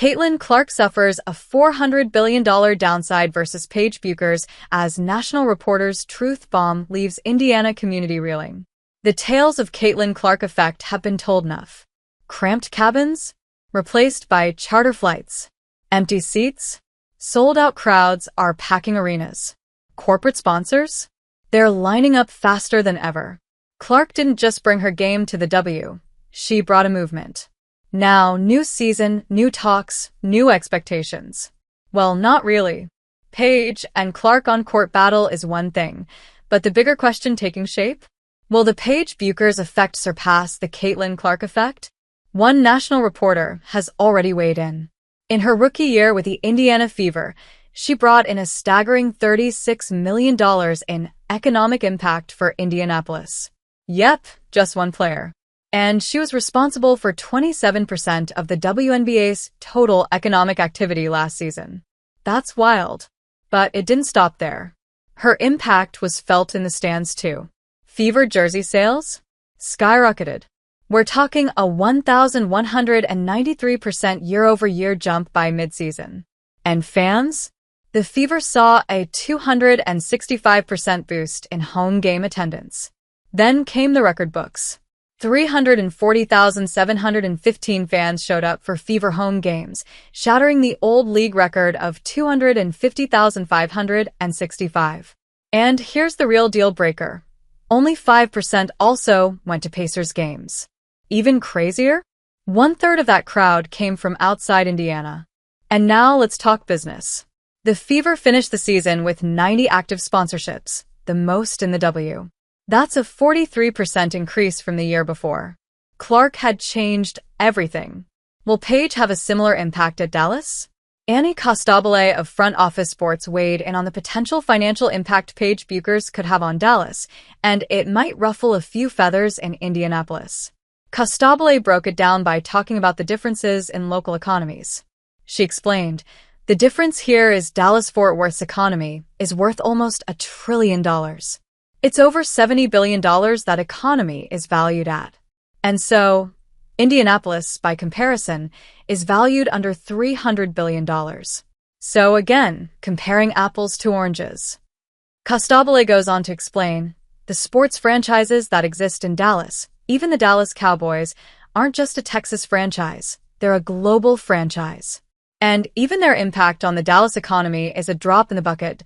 Caitlin Clark suffers a $400 billion downside versus Paige Bueckers as national reporters' truth bomb leaves Indiana community reeling. The tales of Caitlin Clark effect have been told enough. Cramped cabins, replaced by charter flights. Empty seats, sold-out crowds are packing arenas. Corporate sponsors? They're lining up faster than ever. Clark didn't just bring her game to the W, she brought a movement. Now, new season, new talks, new expectations. Well, not really. Paige and Clark on-court battle is one thing, but the bigger question taking shape? Will the Paige Bueckers effect surpass the Caitlin Clark effect? One national reporter has already weighed in. In her rookie year with the Indiana Fever, she brought in a staggering $36 million in economic impact for Indianapolis. Yep, just one player. And she was responsible for 27% of the WNBA's total economic activity last season. That's wild. But it didn't stop there. Her impact was felt in the stands too. Fever jersey sales? Skyrocketed. We're talking a 1,193% year-over-year jump by midseason. And fans? The Fever saw a 265% boost in home game attendance. Then came the record books. 340,715 fans showed up for Fever home games, shattering the old league record of 250,565. And here's the real deal breaker. Only 5% also went to Pacers games. Even crazier? 1/3 of that crowd came from outside Indiana. And now let's talk business. The Fever finished the season with 90 active sponsorships, the most in the W. That's a 43% increase from the year before. Clark had changed everything. Will Paige have a similar impact at Dallas? Annie Costabile of Front Office Sports weighed in on the potential financial impact Paige Bueckers could have on Dallas, and it might ruffle a few feathers in Indianapolis. Costabile broke it down by talking about the differences in local economies. She explained, "The difference here is Dallas-Fort Worth's economy is worth almost $1 trillion. It's over $70 billion that economy is valued at. And so, Indianapolis, by comparison, is valued under $300 billion. So again, comparing apples to oranges." Costabile goes on to explain, the sports franchises that exist in Dallas, even the Dallas Cowboys, aren't just a Texas franchise, they're a global franchise. And even their impact on the Dallas economy is a drop in the bucket.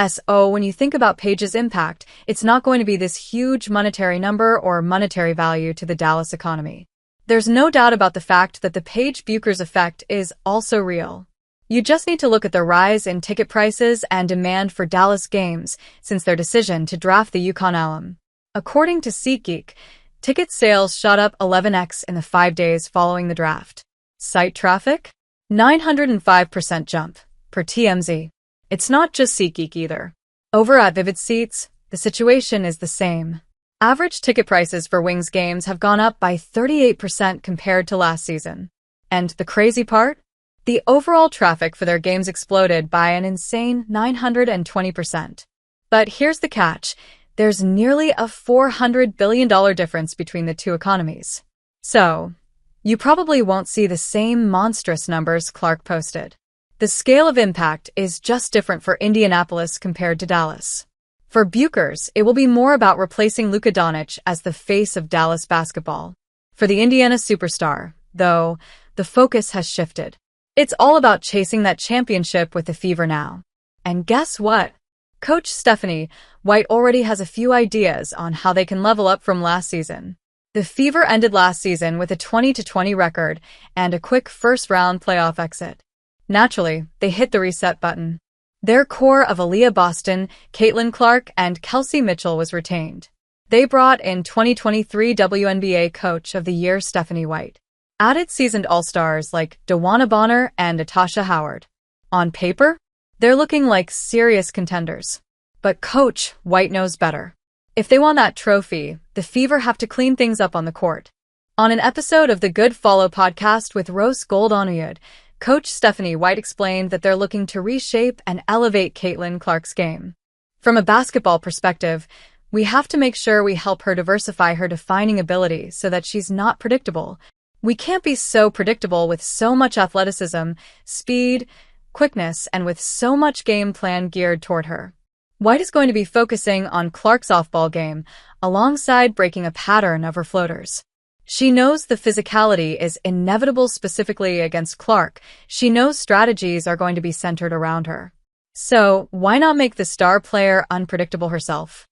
So when you think about Paige's impact, it's not going to be this huge monetary number or monetary value to the Dallas economy. There's no doubt about the fact that the Paige Bueckers effect is also real. You just need to look at the rise in ticket prices and demand for Dallas games since their decision to draft the UConn alum. According to SeatGeek, ticket sales shot up 11x in the 5 days following the draft. Site traffic? 905% jump, per TMZ. It's not just SeatGeek either. Over at Vivid Seats, the situation is the same. Average ticket prices for Wings games have gone up by 38% compared to last season. And the crazy part? The overall traffic for their games exploded by an insane 920%. But here's the catch. There's nearly a $400 billion difference between the two economies. So, you probably won't see the same monstrous numbers Clark posted. The scale of impact is just different for Indianapolis compared to Dallas. For Bueckers, it will be more about replacing Luka Doncic as the face of Dallas basketball. For the Indiana superstar, though, the focus has shifted. It's all about chasing that championship with the Fever now. And guess what? Coach Stephanie White already has a few ideas on how they can level up from last season. The Fever ended last season with a 20-20 record and a quick first-round playoff exit. Naturally, they hit the reset button. Their core of Aaliyah Boston, Caitlin Clark, and Kelsey Mitchell was retained. They brought in 2023 WNBA Coach of the Year Stephanie White. Added seasoned all-stars like DeWanna Bonner and Natasha Howard. On paper, they're looking like serious contenders. But Coach White knows better. If they want that trophy, the Fever have to clean things up on the court. On an episode of the Good Follow podcast with Rose Gold-Onuyud, Coach Stephanie White explained that they're looking to reshape and elevate Caitlin Clark's game. From a basketball perspective, we have to make sure we help her diversify her defining ability so that she's not predictable. We can't be so predictable with so much athleticism, speed, quickness, and with so much game plan geared toward her. White is going to be focusing on Clark's off-ball game, alongside breaking a pattern of her floaters. She knows the physicality is inevitable specifically against Clark. She knows strategies are going to be centered around her. So, why not make the star player unpredictable herself?